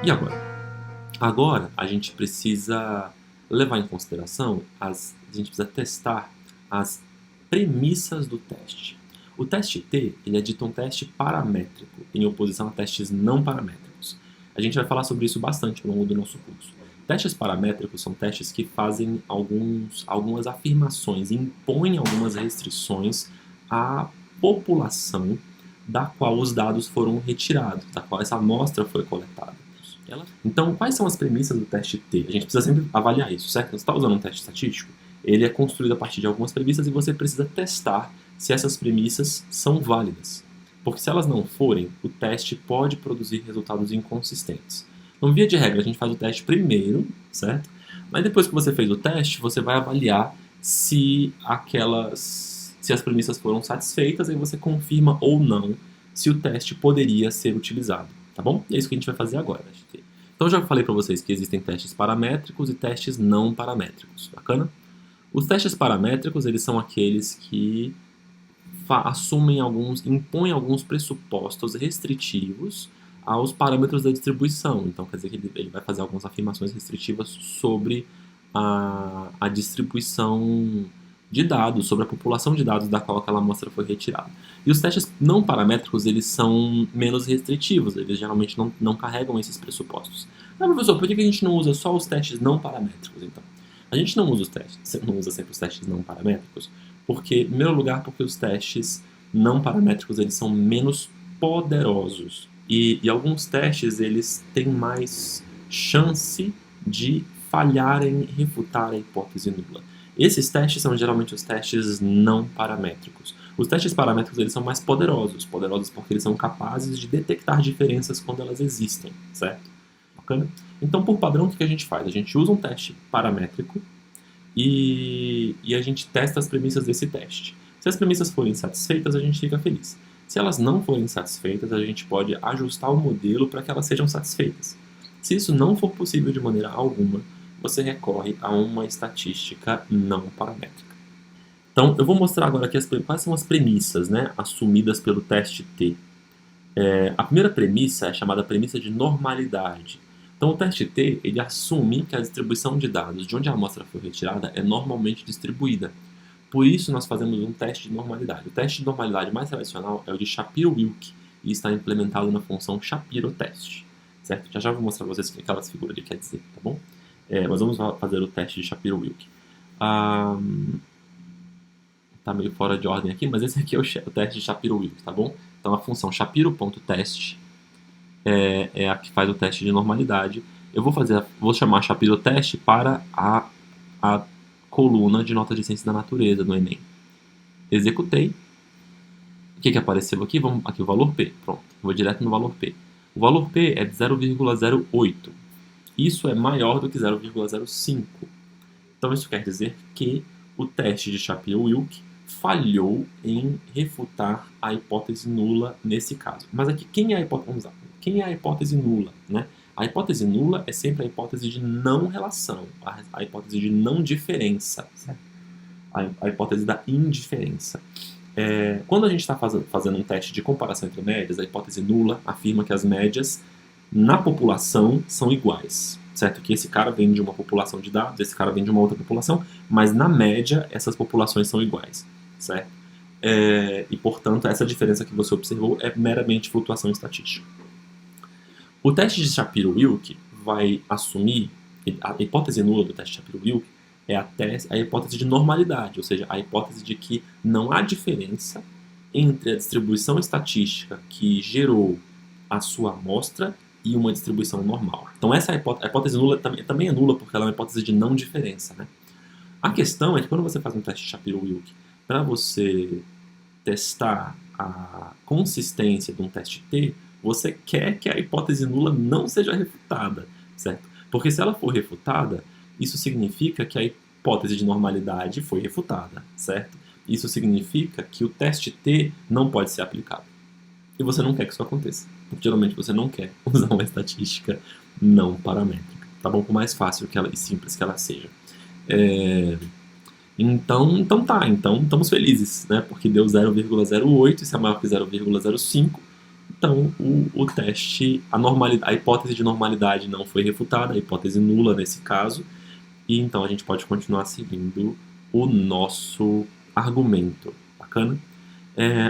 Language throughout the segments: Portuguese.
E agora? Agora a gente precisa levar em consideração, a gente precisa testar as premissas do teste. O teste T ele é dito um teste paramétrico, em oposição a testes não paramétricos. A gente vai falar sobre isso bastante ao longo do nosso curso. Testes paramétricos são testes que fazem algumas afirmações, impõem algumas restrições à população da qual os dados foram retirados, da qual essa amostra foi coletada. Então, quais são as premissas do teste T? A gente precisa sempre avaliar isso, certo? Você está usando um teste estatístico, ele é construído a partir de algumas premissas e você precisa testar se essas premissas são válidas. Porque se elas não forem, o teste pode produzir resultados inconsistentes. Então, via de regra, a gente faz o teste primeiro, certo? Mas depois que você fez o teste, você vai avaliar se as premissas foram satisfeitas, aí você confirma ou não se o teste poderia ser utilizado, tá bom? E é isso que a gente vai fazer agora. Então, já falei para vocês que existem testes paramétricos e testes não paramétricos, bacana? Os testes paramétricos, eles são aqueles que impõem alguns pressupostos restritivos aos parâmetros da distribuição. Então, quer dizer que ele vai fazer algumas afirmações restritivas sobre a distribuição de dados, sobre a população de dados da qual aquela amostra foi retirada. E os testes não paramétricos, eles são menos restritivos, eles geralmente não carregam esses pressupostos. Mas, professor, por que a gente não usa só os testes não paramétricos, então? A gente não usa sempre os testes não paramétricos, porque, em primeiro lugar, porque os testes não paramétricos, eles são menos poderosos. E alguns testes, eles têm mais chance de falhar em refutar a hipótese nula. Esses testes são geralmente os testes não paramétricos. Os testes paramétricos eles são mais poderosos porque eles são capazes de detectar diferenças quando elas existem, certo? Bacana? Então, por padrão, o que a gente faz? A gente usa um teste paramétrico e a gente testa as premissas desse teste. Se as premissas forem satisfeitas, a gente fica feliz. Se elas não forem satisfeitas, a gente pode ajustar o modelo para que elas sejam satisfeitas. Se isso não for possível de maneira alguma, você recorre a uma estatística não paramétrica. Então, eu vou mostrar agora aqui quais são as premissas, né, assumidas pelo teste T. A primeira premissa é chamada premissa de normalidade. Então, o teste T ele assume que a distribuição de dados de onde a amostra foi retirada é normalmente distribuída. Por isso, nós fazemos um teste de normalidade. O teste de normalidade mais tradicional é o de Shapiro-Wilk e está implementado na função Shapiro-test. Certo? Já vou mostrar para vocês o que aquela figura ali quer dizer, tá bom? Mas vamos fazer o teste de Shapiro-Wilk. Tá meio fora de ordem aqui, mas esse aqui é o teste de Shapiro-Wilk, tá bom? Então a função Shapiro.test é a que faz o teste de normalidade. Eu vou chamar Shapiro-test para a coluna de notas de ciência da natureza do Enem. Executei. O que apareceu aqui? Aqui o valor P. Pronto, vou direto no valor P. O valor P é de 0,08. Isso é maior do que 0,05. Então isso quer dizer que o teste de Shapiro-Wilk falhou em refutar a hipótese nula nesse caso. Mas aqui, quem é a hipótese nula? Né? A hipótese nula é sempre a hipótese de não relação, a hipótese de não diferença, certo? A hipótese da indiferença. Quando a gente está fazendo um teste de comparação entre médias, a hipótese nula afirma que as médias na população são iguais, certo? Que esse cara vem de uma população de dados, esse cara vem de uma outra população, mas na média essas populações são iguais, certo? E portanto essa diferença que você observou é meramente flutuação estatística. O teste de Shapiro-Wilk vai assumir, a hipótese nula do teste de Shapiro-Wilk é a hipótese de normalidade, ou seja, a hipótese de que não há diferença entre a distribuição estatística que gerou a sua amostra e uma distribuição normal. Então essa hipótese nula também é nula porque ela é uma hipótese de não diferença, né? A questão é que quando você faz um teste de Shapiro-Wilk, para você testar a consistência de um teste T, você quer que a hipótese nula não seja refutada, certo? Porque se ela for refutada, isso significa que a hipótese de normalidade foi refutada, certo? Isso significa que o teste T não pode ser aplicado. E você não quer que isso aconteça. Porque geralmente você não quer usar uma estatística não paramétrica, tá bom? Por mais fácil e simples que ela seja. Então estamos felizes, né? Porque deu 0,08, isso é maior que 0,05. então o teste, a hipótese de normalidade não foi refutada, a hipótese nula nesse caso, e então a gente pode continuar seguindo o nosso argumento. Bacana?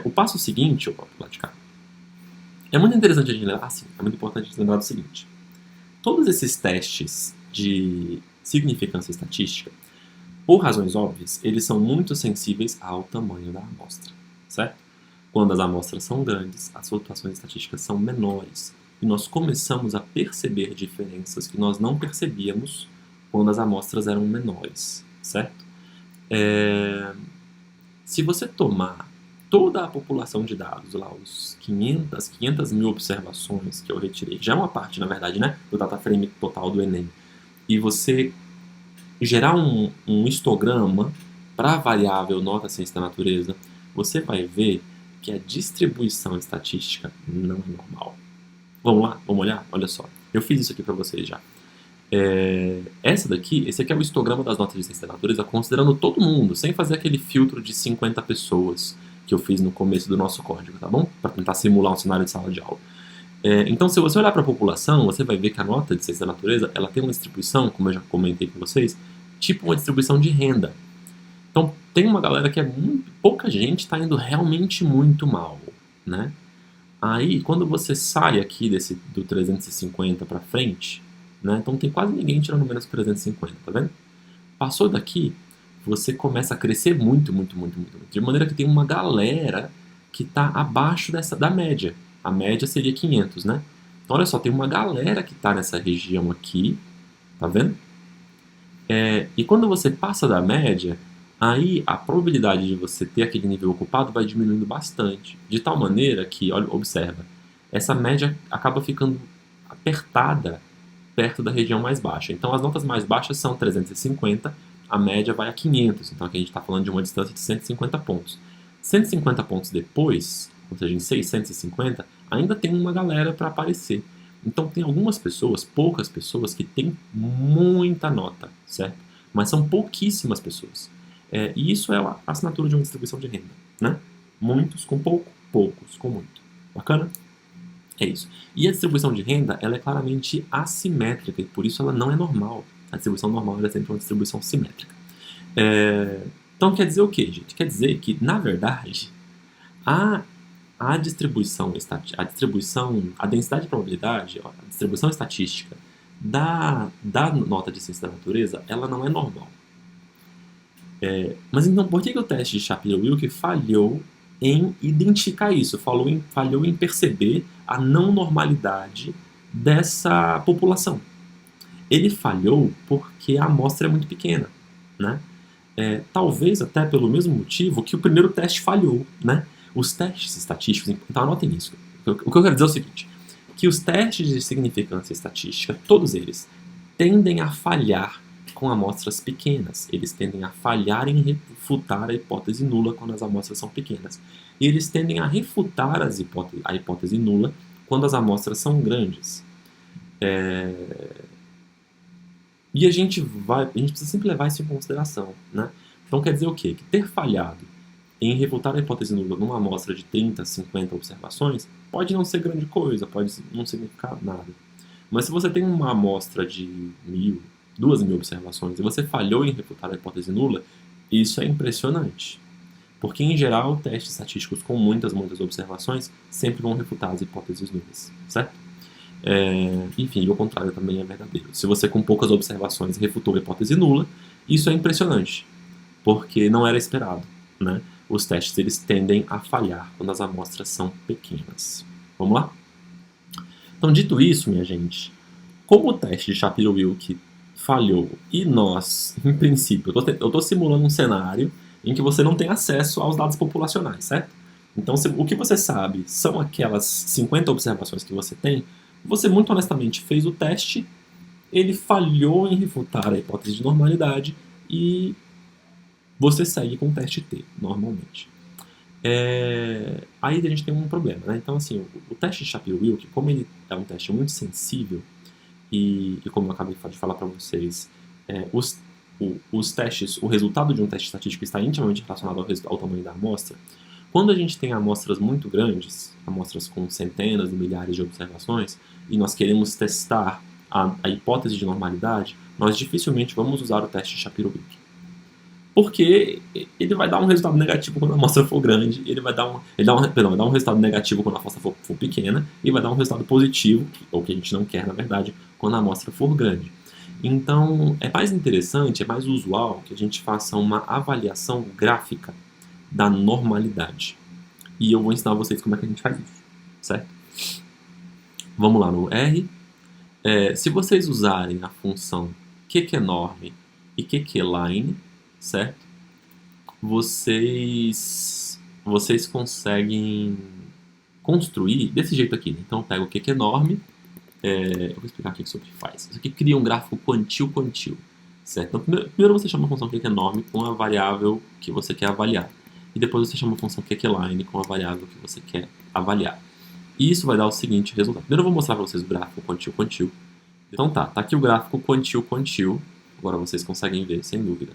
O passo seguinte, eu vou pular de cá. É muito interessante a gente lembrar, é muito importante a gente lembrar do seguinte. Todos esses testes de significância estatística, por razões óbvias, eles são muito sensíveis ao tamanho da amostra, certo? Quando as amostras são grandes, as flutuações estatísticas são menores, e nós começamos a perceber diferenças que nós não percebíamos quando as amostras eram menores, certo? Se você tomar toda a população de dados, lá os 500 mil observações que eu retirei, já é uma parte, na verdade, né, do data frame total do Enem, e você gerar um histograma para a variável nota ciência da natureza, você vai ver que a distribuição estatística não é normal. Vamos lá? Vamos olhar? Olha só. Eu fiz isso aqui para vocês já. Esse aqui é o histograma das notas de ciência da natureza, considerando todo mundo, sem fazer aquele filtro de 50 pessoas que eu fiz no começo do nosso código, tá bom? Para tentar simular um cenário de sala de aula. Então, se você olhar para a população, você vai ver que a nota de ciência da natureza ela tem uma distribuição, como eu já comentei com vocês, tipo uma distribuição de renda. Então, tem uma galera que pouca gente está indo realmente muito mal, né? Aí, quando você sai aqui do 350 para frente, né? Então tem quase ninguém tirando menos que 350, tá vendo? Passou daqui, você começa a crescer muito, muito, muito, muito, muito. De maneira que tem uma galera que está abaixo da média. A média seria 500, né? Então, olha só, tem uma galera que está nessa região aqui, tá vendo? E quando você passa da média, aí a probabilidade de você ter aquele nível ocupado vai diminuindo bastante. De tal maneira que, olha, observa, essa média acaba ficando apertada perto da região mais baixa. Então, as notas mais baixas são 350, a média vai a 500. Então, aqui a gente está falando de uma distância de 150 pontos. 150 pontos depois, ou seja, em 650, ainda tem uma galera para aparecer. Então, tem algumas pessoas, poucas pessoas, que têm muita nota, certo? Mas são pouquíssimas pessoas. E isso é a assinatura de uma distribuição de renda, né? Muitos com pouco, poucos com muito. Bacana? É isso. E a distribuição de renda, ela é claramente assimétrica e por isso ela não é normal. A distribuição normal é sempre uma distribuição simétrica. Então quer dizer o quê, gente? Quer dizer que, na verdade, a densidade de probabilidade, a distribuição estatística da nota de ciência da natureza, ela não é normal. Mas então por que o teste de Shapiro-Wilk falhou em identificar isso, falhou em perceber a não normalidade dessa população? Ele falhou porque a amostra é muito pequena, né? Talvez até pelo mesmo motivo que o primeiro teste falhou, né? Os testes estatísticos, então anotem isso. O que eu quero dizer é o seguinte, que os testes de significância estatística, todos eles, tendem a falhar com amostras pequenas. Eles tendem a falhar em refutar a hipótese nula quando as amostras são pequenas. E eles tendem a refutar a hipótese nula quando as amostras são grandes. E a gente precisa sempre levar isso em consideração, né? Então quer dizer o quê? Que ter falhado em refutar a hipótese nula numa amostra de 30, 50 observações pode não ser grande coisa, pode não significar nada. Mas se você tem uma amostra de 1.000, 2.000 observações e você falhou em refutar a hipótese nula, isso é impressionante. Porque, em geral, testes estatísticos com muitas observações sempre vão refutar as hipóteses nulas, certo? Enfim, o contrário também é verdadeiro. Se você com poucas observações refutou a hipótese nula, isso é impressionante, porque não era esperado, né? Os testes eles tendem a falhar quando as amostras são pequenas. Vamos lá? Então, dito isso, minha gente, como o teste de Shapiro-Wilk falhou e nós, em princípio, eu estou simulando um cenário em que você não tem acesso aos dados populacionais, certo? Então, o que você sabe são aquelas 50 observações que você tem, você muito honestamente fez o teste, ele falhou em refutar a hipótese de normalidade e você segue com o teste T, normalmente. Aí a gente tem um problema, né? Então, assim, o teste de Shapiro-Wilk, como ele é um teste muito sensível, e como eu acabei de falar para vocês, os testes, o resultado de um teste estatístico está intimamente relacionado ao tamanho da amostra. Quando a gente tem amostras muito grandes, amostras com centenas e milhares de observações, e nós queremos testar a hipótese de normalidade, nós dificilmente vamos usar o teste Shapiro-Wilk. Porque ele vai dar um resultado negativo quando a amostra for grande, ele vai dar um resultado negativo quando a amostra for pequena, e vai dar um resultado positivo, ou que a gente não quer, na verdade, quando a amostra for grande. Então, é mais interessante, é mais usual que a gente faça uma avaliação gráfica da normalidade. E eu vou ensinar vocês como é que a gente faz isso, certo? Vamos lá no R. Se vocês usarem a função QQnorm e QQline, certo? Vocês conseguem construir desse jeito aqui. Né? Então eu pego o QQnorm, eu vou explicar aqui sobre o que faz. Isso aqui cria um gráfico quantil, certo? Então primeiro você chama a função QQnorm com a variável que você quer avaliar. E depois você chama a função QQline com a variável que você quer avaliar. E isso vai dar o seguinte resultado. Primeiro eu vou mostrar para vocês o gráfico quantil. Então tá aqui o gráfico quantil. Agora vocês conseguem ver, sem dúvida.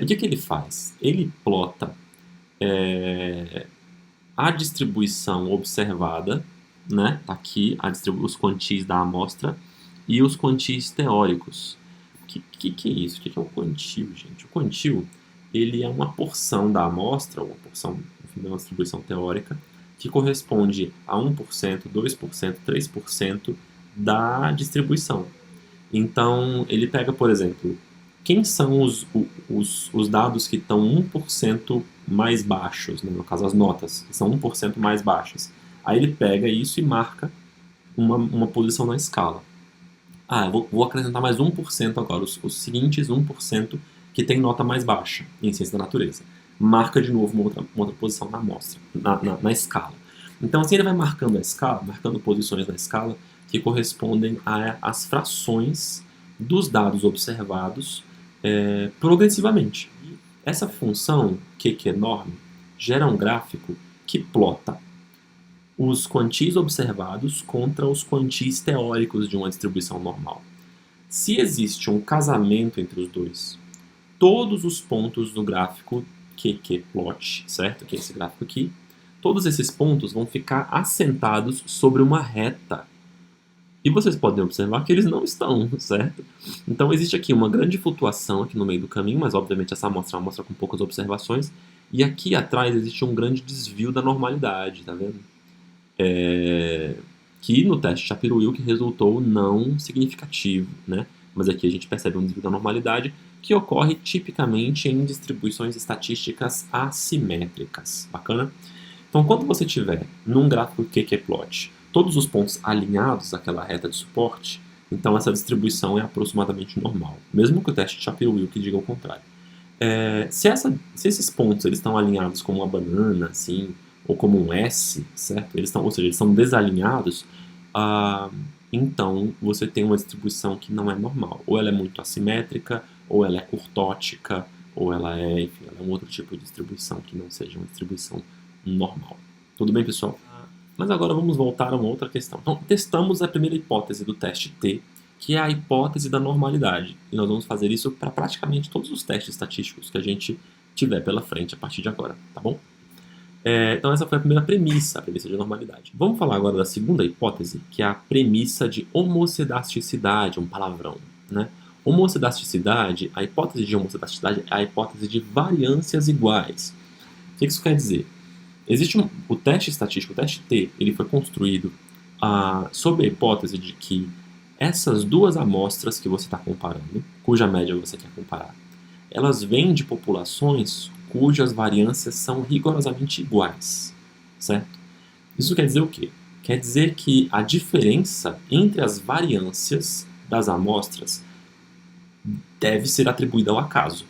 O que ele faz? Ele plota a distribuição observada, né? Tá aqui os quantis da amostra e os quantis teóricos. O que é isso? O que é o quantil, gente? O quantil ele é uma porção da amostra, uma porção, enfim, de uma distribuição teórica, que corresponde a 1%, 2%, 3% da distribuição. Então, ele pega, por exemplo, quem são os dados que estão 1% mais baixos, né? No caso, as notas, que são 1% mais baixas. Aí ele pega isso e marca uma posição na escala. Eu vou acrescentar mais 1% agora, os seguintes 1% que tem nota mais baixa em ciência da natureza. Marca de novo uma outra posição na amostra, na escala. Então assim ele vai marcando a escala, marcando posições na escala que correspondem às frações dos dados observados progressivamente. Essa função QQnorm gera um gráfico que plota os quantis observados contra os quantis teóricos de uma distribuição normal. Se existe um casamento entre os dois, todos os pontos do gráfico QQplot, certo? Que é esse gráfico aqui, todos esses pontos vão ficar assentados sobre uma reta. E vocês podem observar que eles não estão, certo? Então existe aqui uma grande flutuação aqui no meio do caminho, mas obviamente essa amostra é uma amostra com poucas observações. E aqui atrás existe um grande desvio da normalidade, tá vendo? Que no teste Shapiro-Wilk resultou não significativo, né? Mas aqui a gente percebe um desvio da normalidade que ocorre tipicamente em distribuições estatísticas assimétricas. Bacana? Então, quando você tiver num gráfico QQplot todos os pontos alinhados àquela reta de suporte, então essa distribuição é aproximadamente normal, mesmo que o teste Shapiro-Wilk diga o contrário. Se esses pontos eles estão alinhados como uma banana, assim, ou como um S, certo? Ou seja, eles estão desalinhados, então você tem uma distribuição que não é normal. Ou ela é muito assimétrica, ou ela é curtótica, ou ela é um outro tipo de distribuição que não seja uma distribuição normal. Tudo bem, pessoal? Mas agora vamos voltar a uma outra questão. Então, testamos a primeira hipótese do teste T, que é a hipótese da normalidade. E nós vamos fazer isso para praticamente todos os testes estatísticos que a gente tiver pela frente a partir de agora, tá bom? Então essa foi a primeira premissa, a premissa de normalidade. Vamos falar agora da segunda hipótese, que é a premissa de homocedasticidade, um palavrão, né? Homocedasticidade, a hipótese de homocedasticidade é a hipótese de variâncias iguais. O que isso quer dizer? Existe o teste estatístico, o teste T, ele foi construído sob a hipótese de que essas duas amostras que você está comparando, cuja média você quer comparar, elas vêm de populações cujas variâncias são rigorosamente iguais, certo? Isso quer dizer o quê? Quer dizer que a diferença entre as variâncias das amostras deve ser atribuída ao acaso,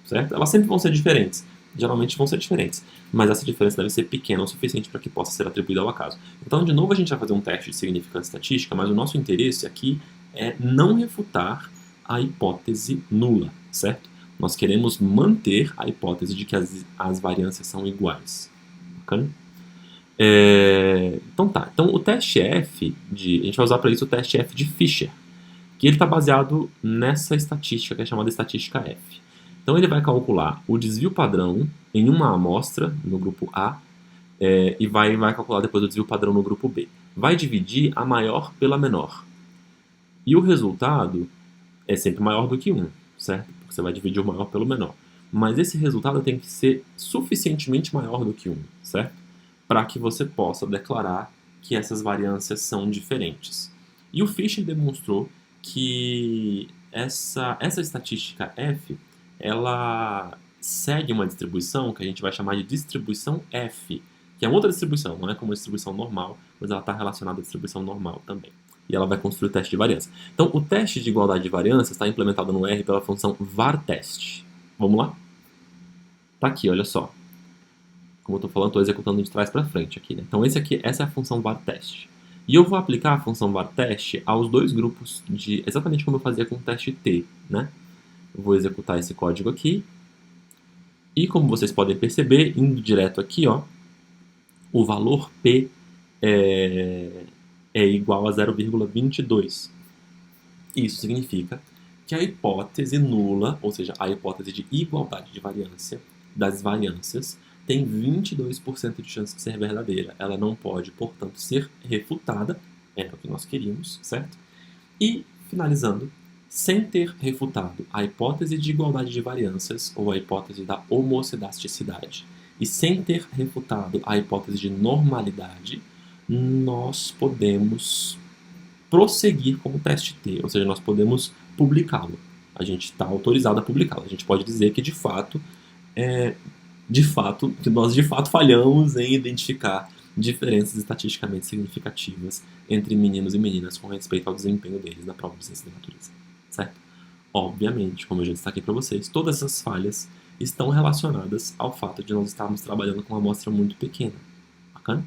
certo? Elas sempre vão ser diferentes, geralmente vão ser diferentes, mas essa diferença deve ser pequena o suficiente para que possa ser atribuída ao acaso. Então, de novo, a gente vai fazer um teste de significância estatística, mas o nosso interesse aqui é não refutar a hipótese nula, certo? Nós queremos manter a hipótese de que as variâncias são iguais. Bacana? Então tá. Então o teste F, a gente vai usar para isso o teste F de Fisher, que ele está baseado nessa estatística, que é chamada estatística F. Então ele vai calcular o desvio padrão em uma amostra, no grupo A, e vai calcular depois o desvio padrão no grupo B. Vai dividir a maior pela menor. E o resultado é sempre maior do que 1, certo? Porque você vai dividir o maior pelo menor. Mas esse resultado tem que ser suficientemente maior do que 1, certo? Para que você possa declarar que essas variâncias são diferentes. E o Fisher demonstrou que essa estatística F, ela segue uma distribuição que a gente vai chamar de distribuição F, que é outra distribuição, não é como a distribuição normal, mas ela está relacionada à distribuição normal também. E ela vai construir o teste de variância. Então, o teste de igualdade de variância está implementado no R pela função varTest. Vamos lá? Tá aqui, olha só. Como eu estou falando, estou executando de trás para frente aqui, né? Então, essa é a função varTest. E eu vou aplicar a função varTest aos dois grupos exatamente como eu fazia com o teste T, né? Eu vou executar esse código aqui. E como vocês podem perceber, indo direto aqui, ó, o valor P é igual a 0,22. Isso significa que a hipótese nula, ou seja, a hipótese de igualdade de variância das variâncias, tem 22% de chance de ser verdadeira. Ela não pode, portanto, ser refutada, é o que nós queríamos, certo? E, finalizando, sem ter refutado a hipótese de igualdade de variâncias ou a hipótese da homocedasticidade, e sem ter refutado a hipótese de normalidade, nós podemos prosseguir com o teste T, ou seja, nós podemos publicá-lo. A gente está autorizado a publicá-lo. A gente pode dizer que, nós de fato falhamos em identificar diferenças estatisticamente significativas entre meninos e meninas com respeito ao desempenho deles na prova de ciência da natureza, certo? Obviamente, como eu já destaquei para vocês, todas essas falhas estão relacionadas ao fato de nós estarmos trabalhando com uma amostra muito pequena. Bacana?